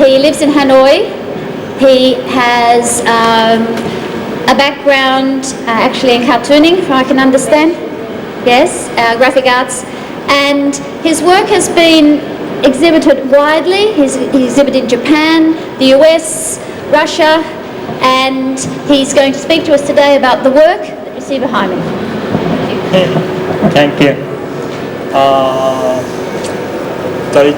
He lives in Hanoi. He has a background actually in cartooning, from I can understand. Yes, graphic arts. And his work has been exhibited widely. He's exhibited in Japan, the US, Russia, and he's going to speak to us today about the work that you see behind me. Thank you.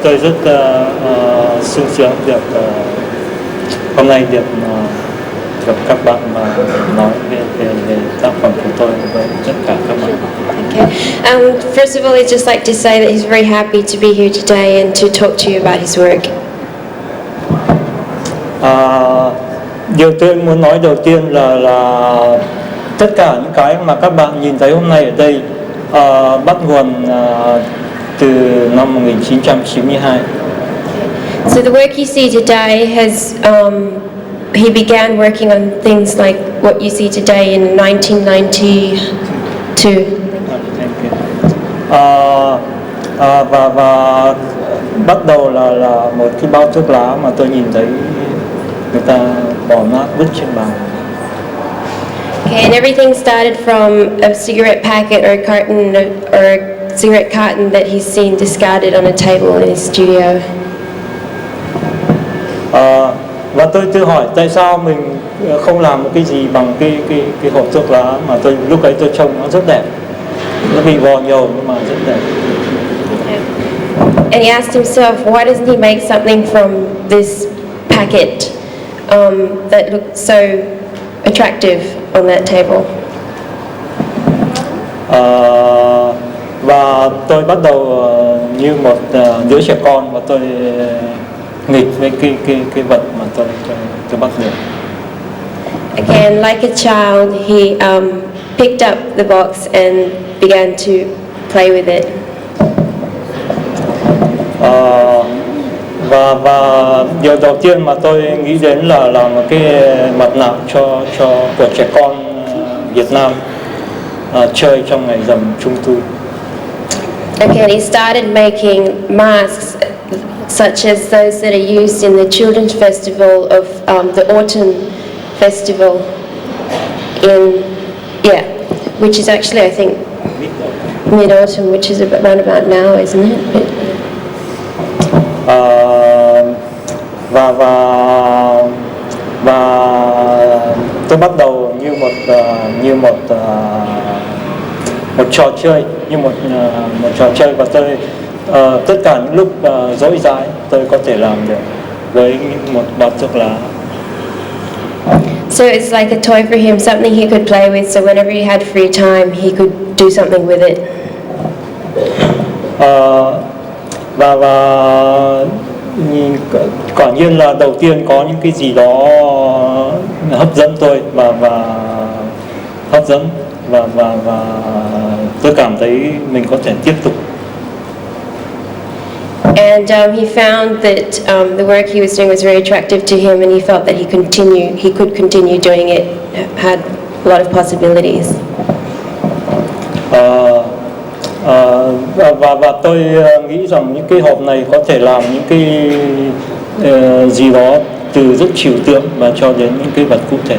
Tôi rất sung sướng được hôm nay được gặp các bạn và nói về tác phẩm của tôi với tất cả các bạn. Okay. First of all, I'd just like to say that he's very happy to be here today and to talk to you about his work. Điều tôi muốn nói đầu tiên là tất cả những cái mà các bạn nhìn thấy hôm nay ở đây bắt nguồn từ năm 1992. So the work you see today has he began working on things like what you see today in 1992. Và bắt đầu là một cái bao thuốc lá mà tôi nhìn thấy người ta bỏ nát vứt trên bàn. Okay, and everything started from a cigarette packet or a carton or a cigarette carton that he's seen discarded on a table in his studio. Và tôi tự hỏi tại sao mình không làm một cái gì bằng cái hộp thuốc lá mà lúc ấy tôi trông nó rất đẹp, nó bị vò nhầu nhưng mà rất đẹp. And he asked himself, why doesn't he make something from this packet that looked so attractive on that table? Và tôi bắt đầu như một đứa trẻ con và tôi nghịch với cái vật mà tôi bắt được. Again, like a child, he picked up the box and began to play with it. Và điều đầu tiên mà tôi nghĩ đến là làm một cái mặt nạ của trẻ con Việt Nam chơi trong ngày rằm Trung thu. Again, he started making masks such as those that are used in the children's festival of the autumn festival which is actually I think mid-autumn, which is around about now, isn't it? Và tôi bắt đầu như một trò chơi, như một trò chơi và tôi tất cả những lúc rỗi rãi tôi có thể làm được với một bao thuốc lá. So it's like a toy for him, something he could play with, so whenever he had free time he could do something with it. Và quả nhiên là đầu tiên có những cái gì đó hấp dẫn tôi và tôi cảm thấy mình có thể tiếp tục. And he found that the work he was doing was very attractive to him, and he felt that he could continue doing it, had a lot of possibilities. Và tôi nghĩ rằng những cái hộp này có thể làm những cái gì đó từ rất trừu tượng và cho đến những cái vật cụ thể.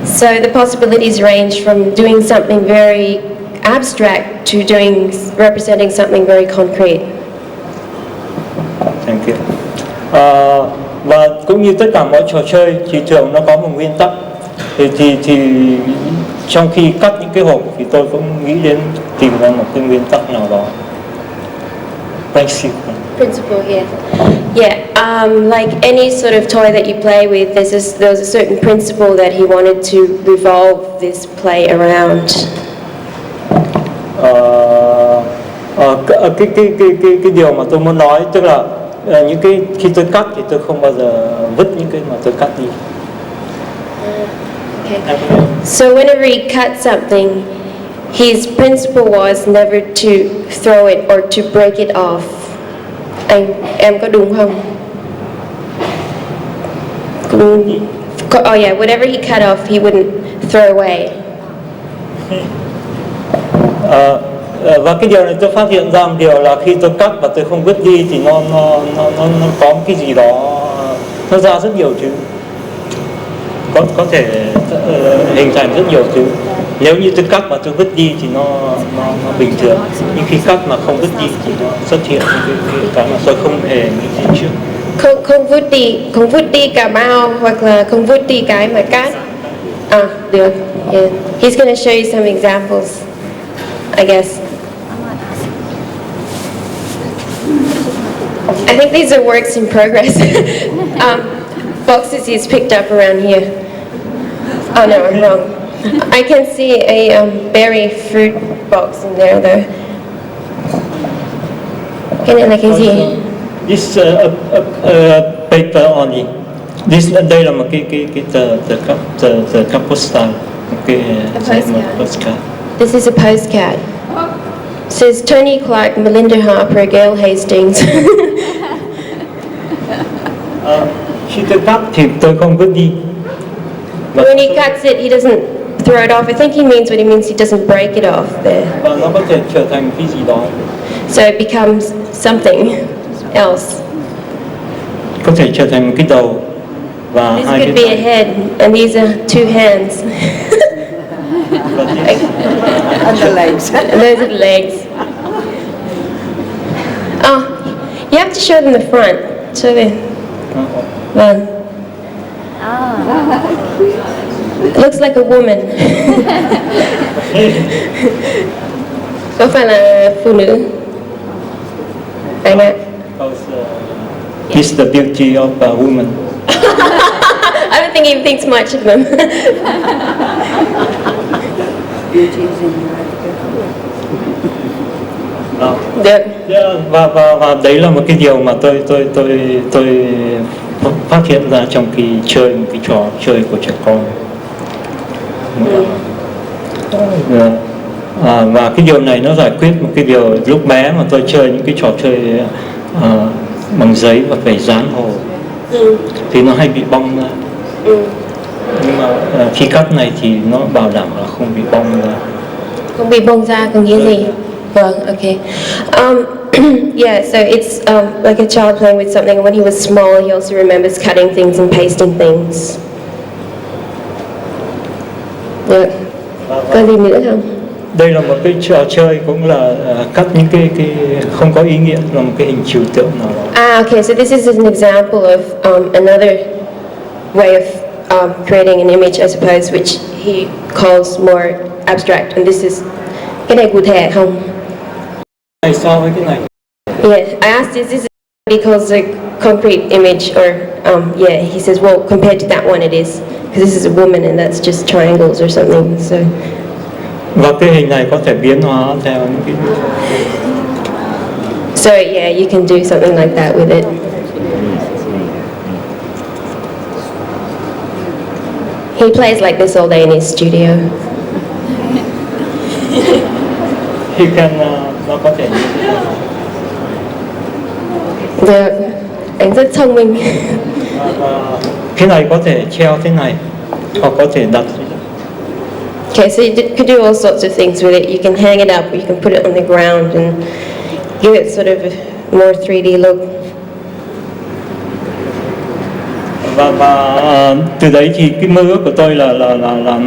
So the possibilities range from doing something very abstract to representing something very concrete. Thank you. Và cũng như tất cả mọi trò chơi thì thường nó có một nguyên tắc. Thì trong khi cắt những cái hộp thì tôi cũng nghĩ đến tìm ra một cái nguyên tắc nào đó. Principle, yeah. Like any sort of toy that you play with, there's a certain principle that he wanted to revolve this play around. Cái điều mà tôi muốn nói tức là những cái khi tôi cắt thì tôi không bao giờ vứt những cái mà tôi cắt đi. Okay. So whenever he cut something, his principle was never to throw it or to break it off. Em có đúng không? Oh yeah, whatever he cut off, he wouldn't throw away. Và cái điều này tôi phát hiện ra một điều là khi tôi cắt và tôi không vứt đi thì nó có một cái gì đó, nó ra rất nhiều thứ, có thể hình thành rất nhiều thứ. Nếu như tôi cắt mà tôi vứt đi thì nó bình thường, nhưng khi cắt mà không vứt đi thì nó xuất hiện cái mà tôi không hề nghĩ gì trước. Không vứt đi cà mau hoặc là không vứt đi cái mà cắt. Được. Yeah. He's going to show you some examples, I guess. I think these are works in progress. Boxes he's picked up around here. Oh no, I'm wrong. I can see a berry fruit box in there though. Can I can see. This paper only. Đây là một cái tờ cấp postcard, cái postcard. This is a postcard. It says Tony Clark, Melinda Harper, Gail Hastings. Khi tôi cắt thì tôi không vứt đi. When he cuts it, he doesn't throw it off. I think he means what he means. He doesn't break it off there. Và nó có thể trở thành cái gì đó. So it becomes something else. Có thể trở thành một cái đầu và This hai could cái be a head, and these are two hands. And the legs. And those are the legs. Oh, you have to show them the front. Show them. Vâng. It looks like a woman. Có phải là phụ nữ? Anh ạ. It's the beauty of a woman. I don't think he thinks much of them. Beauty is in Được. Và đấy là một cái điều mà tôi phát hiện ra trong khi chơi một cái trò chơi của trẻ con. Và cái điều này nó giải quyết một cái điều lúc bé mà tôi chơi những cái trò chơi bằng giấy và phải dán hồ thì nó hay bị bong ra. Nhưng mà khi cắt này thì nó bảo đảm là không bị bong ra. Không bị bong ra có nghĩa gì? Vâng, okay. Yeah, so it's like a child playing with something. When he was small, he also remembers cutting things and pasting things. Yeah. Có gì nữa không? Đây là một cái trò chơi cũng là cắt những cái không có ý nghĩa, là một cái hình trừu tượng nào đó. Okay, so this is an example of another way of creating an image, I suppose, which he calls more abstract. And this is cái này cụ thể không? Này so với cái này. Yeah, I asked, is this what he calls a concrete image, or yeah, he says, well, compared to that one, it is, because this is a woman and that's just triangles or something. So. Và cái hình này có thể biến hóa theo những cái. So yeah, you can do something like that with it. He plays like this all day in his studio. He can, nó có thể. Được, anh rất thông minh. Cái này có thể treo thế này, hoặc có thể đặt. Okay, so you could do all sorts of things with it. You can hang it up, or you can put it on the ground and give it sort of a more 3D look. Và từ đấy thì cái mơ ước của tôi là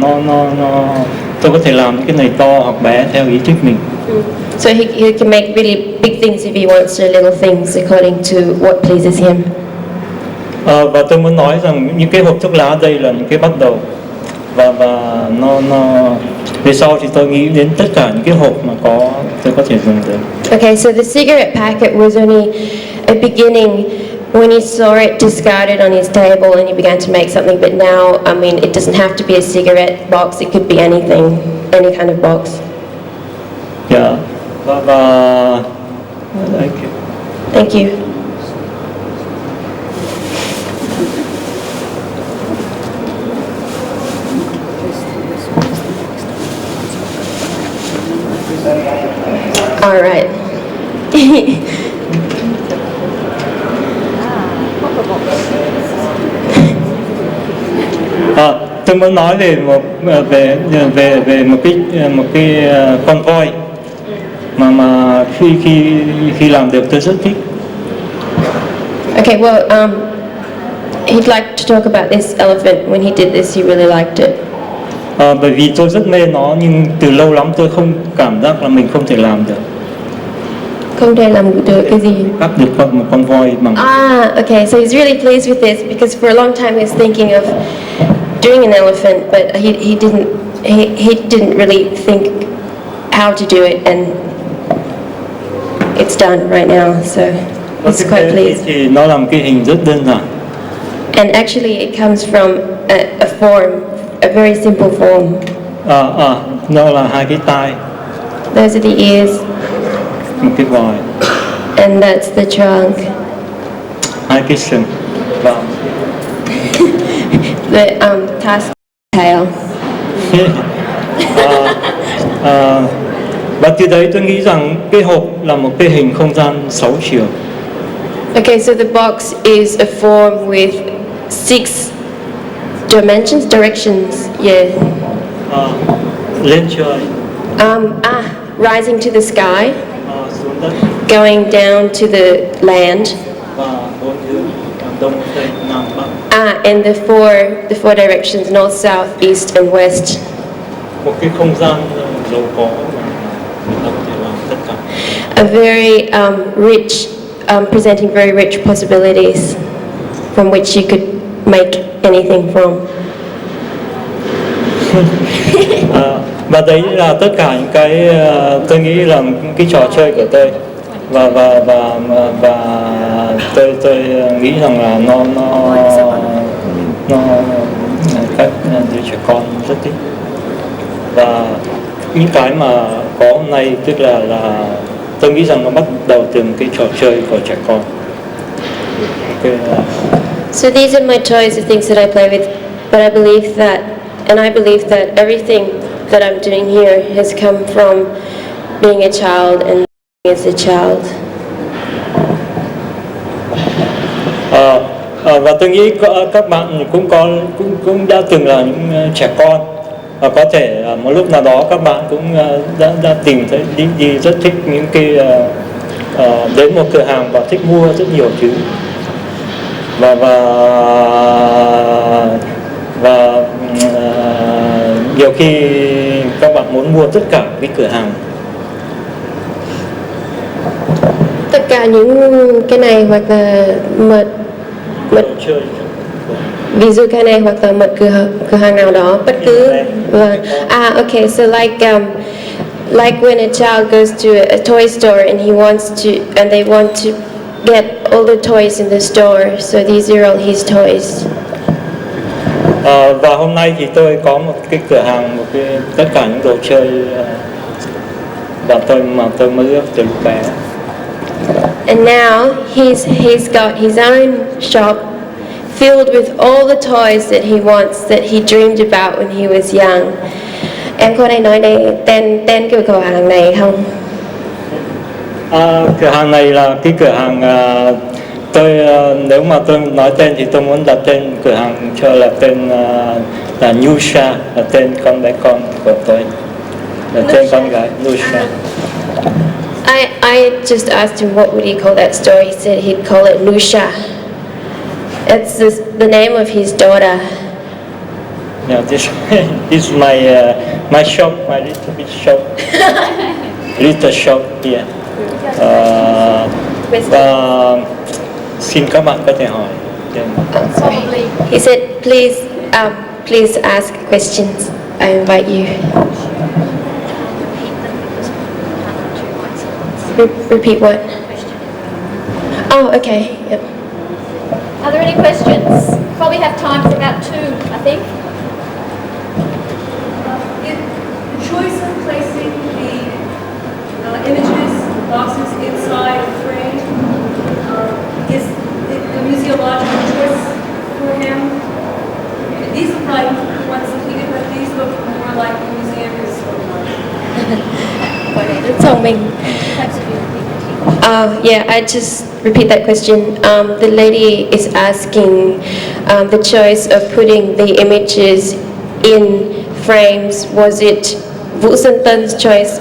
nó tôi có thể làm cái này to hoặc bé theo ý thích mình. So he can make really big things if he wants, or little things according to what pleases him. Và tôi muốn nói rằng những cái hộp thuốc lá đây là những cái bắt đầu, và nó về sau thì tôi nghĩ đến tất cả những cái hộp mà tôi có thể dùng được. Okay, so the cigarette packet was only a beginning when he saw it discarded on his table and he began to make something. But now, I mean, it doesn't have to be a cigarette box. It could be anything, any kind of box. Yeah. Và thank you. Thank you. All right. Tôi muốn nói về một cái con voi. mà khi làm được tôi rất thích. Okay, well, he'd like to talk about this elephant. When he did this, he really liked it. Bởi vì tôi rất mê nó, nhưng từ lâu lắm tôi không cảm giác là mình không thể làm được. Không thể làm được cái gì? Cắt được một con voi bằng. Okay, so he's really pleased with this because for a long time he was thinking of doing an elephant, but he didn't really think how to do it, and it's done right now, so he's quite pleased. Thì nó làm cái hình rất đơn giản. And actually it comes from a form, a very simple form. Nó là hai cái tai, Those are the ears, một cái vòi, and that's the trunk. hai cái sừng và The tusk tail. và từ đấy tôi nghĩ rằng cái hộp là một cái hình không gian 6 chiều. Okay, so the box is a form with 6 directions, yeah. Lên trời, Rising to the sky, xuống đất going down to the land, và bốn hướng đông tây nam bắc. And the four directions, north, south, east, and west. Một cái không gian giàu có mà có thể làm tất cả. A very rich, presenting very rich possibilities from which you could make anything from. Và đấy là tất cả những cái tôi nghĩ là cái trò chơi của tôi, và tôi nghĩ rằng là nó các đứa trẻ con rất thích, và những cái mà có hôm nay tức là tôi nghĩ rằng nó bắt đầu từ cái trò chơi của trẻ con. So these are my toys, the things that I play with, but I believe that everything that I'm doing here has come from being a child and as a child. Và tôi nghĩ các bạn cũng đã từng là những trẻ con, và có thể một lúc nào đó các bạn cũng đã tìm thấy đi rất thích những cái đến một cửa hàng và thích mua rất nhiều thứ, và nhiều khi các bạn muốn mua tất cả cái cửa hàng. Tất cả những cái này hoặc là mật chơi, ví dụ cái này hoặc là một cửa hàng nào đó bất cứ. Okay, so like when a child goes to a toy store and they want to get all the toys in the store, so these are all his toys. Và hôm nay thì tôi có một cái cửa hàng, tất cả những đồ chơi và tôi mơ ước từ lúc bé. And now he's got his own shop filled with all the toys that he wants, that he dreamed about when he was young. Em có thể nói đây tên của cửa hàng này không? Cửa hàng này là cái cửa hàng nếu mà tôi nói tên thì tôi muốn đặt tên cửa hàng cho là tên là Nusha, là tên con bé con của tôi, là tên con gái Nusha. I just asked him what would he call that store. He said he'd call it Nusha. It's the name of his daughter. Yeah, this is my shop, my little bit shop, little shop here. Và xin các bạn có thể hỏi. Sorry. He said, please ask questions. I invite you. Repeat what? Oh, okay. Yep. Are there any questions? Probably have time for about 2, I think. The choice of placing the images, boxes inside a frame, is the museological choice for him. These look like ones that he did, but these look more like the museum is Thông minh. Yeah, I just repeat that question. The lady is asking the choice of putting the images in frames. Was it Vũ Xuân Tân choice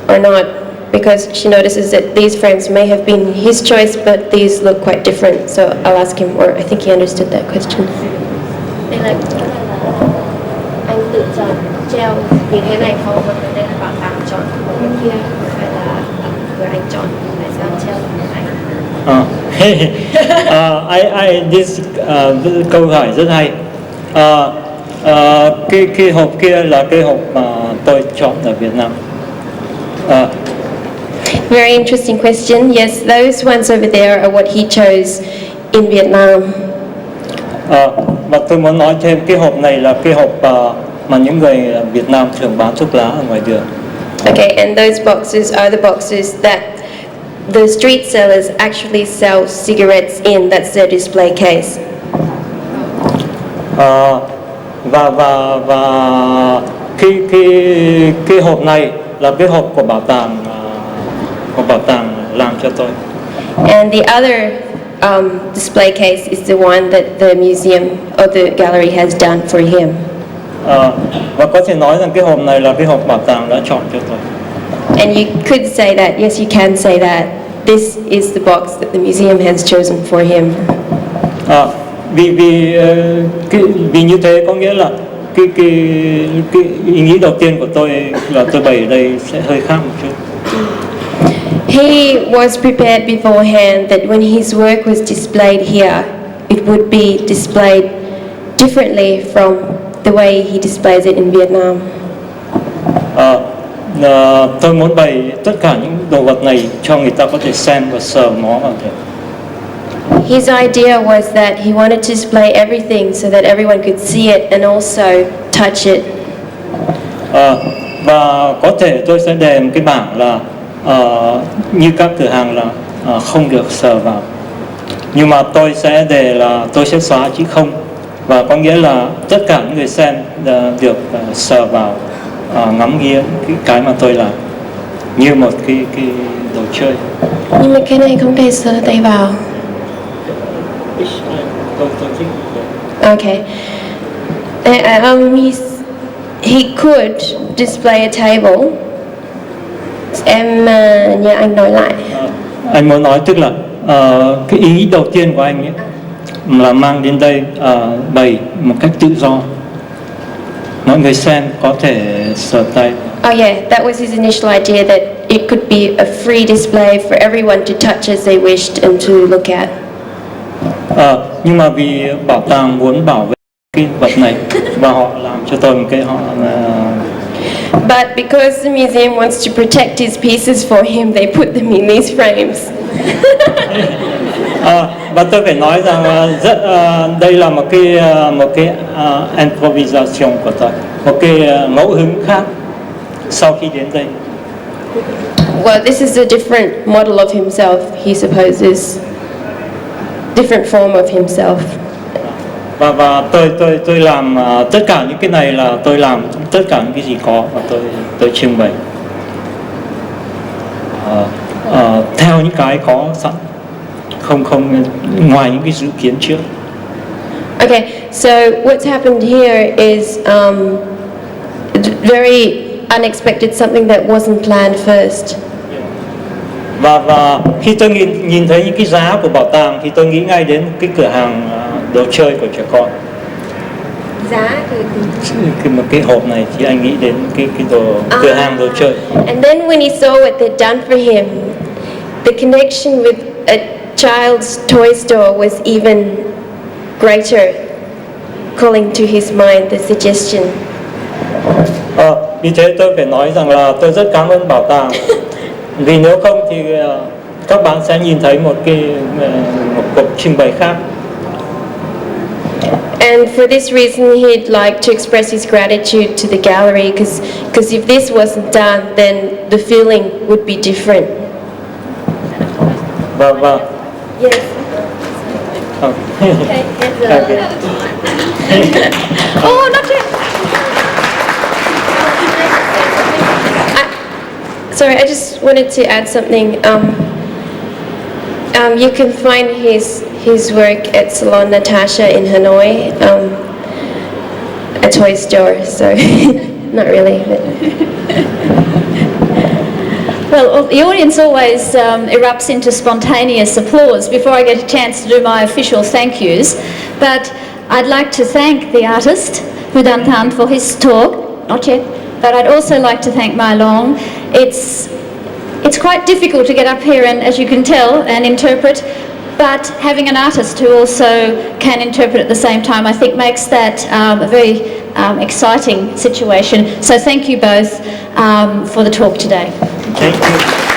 or not? because she notices that these frames may have been his choice, but these look quite different. So I'll ask him, or I think he understood that question. Đây là anh tự chọn treo vì thế này không, mà đây là bảo tàng chọn của cái kia, hay là người anh chọn tại sao treo như này? This câu hỏi rất hay. Cái hộp kia là cái hộp mà tôi chọn ở Việt Nam. Very interesting question. Yes, those ones over there are what he chose in Vietnam. Và tôi muốn nói thêm cái hộp này là cái hộp mà những người Việt Nam thường bán thuốc lá ở ngoài đường. Okay, and those boxes are the boxes that the street sellers actually sell cigarettes in. That's their display case. Và cái hộp này là cái hộp của bảo tàng làm cho tôi. And the other display case is the one that the museum or the gallery has done for him. Và có thể nói rằng cái hộp này là cái hộp bảo tàng đã chọn cho tôi. And you could say that, yes, you can say that. This is the box that the museum has chosen for him. Vì như thế có nghĩa là cái ý nghĩ đầu tiên của tôi là tôi bày ở đây sẽ hơi khác một chút. He was prepared beforehand that when his work was displayed here, it would be displayed differently from the way he displays it in Vietnam. Tôi muốn bày tất cả những đồ vật này cho người ta có thể xem và sờ mó vào được. His idea was that he wanted to display everything so that everyone could see it and also touch it. Và có thể tôi sẽ đề một cái bảng là như các cửa hàng là không được sờ vào. Nhưng mà tôi sẽ đề là tôi sẽ xóa chữ không, và có nghĩa là tất cả những người xem được sờ vào, ngắm nghía cái mà tôi làm như một cái đồ chơi. Nhưng mà cái này không thể sờ tay vào. Okay. He could display a table. Em nhờ anh nói lại. Anh muốn nói tức là cái ý đầu tiên của anh ấy là mang đến đây bày một cách tự do, mọi người xem có thể sờ tay. Oh yeah, that was his initial idea, that it could be a free display for everyone to touch as they wished and to look at. Nhưng mà vì bảo tàng muốn bảo vệ cái vật này và họ làm cho tôi một cái But because the museum wants to protect his pieces for him, they put them in these frames. Và tôi phải nói rằng đây là một cái improvisation của tôi, một cái ngẫu hứng khác sau khi đến đây. Well, this is a different model of himself, he supposes. Different form of himself. Và tôi làm tất cả những cái này là tôi làm tất cả những cái gì có và tôi trưng bày theo những cái có sẵn, không ngoài những cái dự kiến trước. Okay, so what's happened here is very unexpected, something that wasn't planned first. Và khi tôi nhìn thấy những cái giá của bảo tàng thì tôi nghĩ ngay đến cái cửa hàng đồ chơi của trẻ con. Giá một cái hộp này thì anh nghĩ đến cái cửa hàng đồ chơi. And then when he saw what they'd done for him, the connection with a child's toy store was even greater, calling to his mind the suggestion. Vì thế tôi phải nói rằng là tôi rất cảm ơn bảo tàng. Vì nếu không thì các bạn sẽ nhìn thấy một cuộc trưng bày khác. And for this reason, he'd like to express his gratitude to the gallery, because if this wasn't done, then the feeling would be different. Và Yes. Okay. Oh, not yet. Sorry, I just wanted to add something. You can find his work at Salon Natasha in Hanoi, a toy store. So, not really. But Well, the audience always erupts into spontaneous applause before I get a chance to do my official thank yous. But I'd like to thank the artist, Hudan Tan, for his talk. Not yet. But I'd also like to thank Mai Long. It's quite difficult to get up here and, as you can tell, and interpret. But having an artist who also can interpret at the same time, I think makes that a very exciting situation. So thank you both for the talk today. Thank you.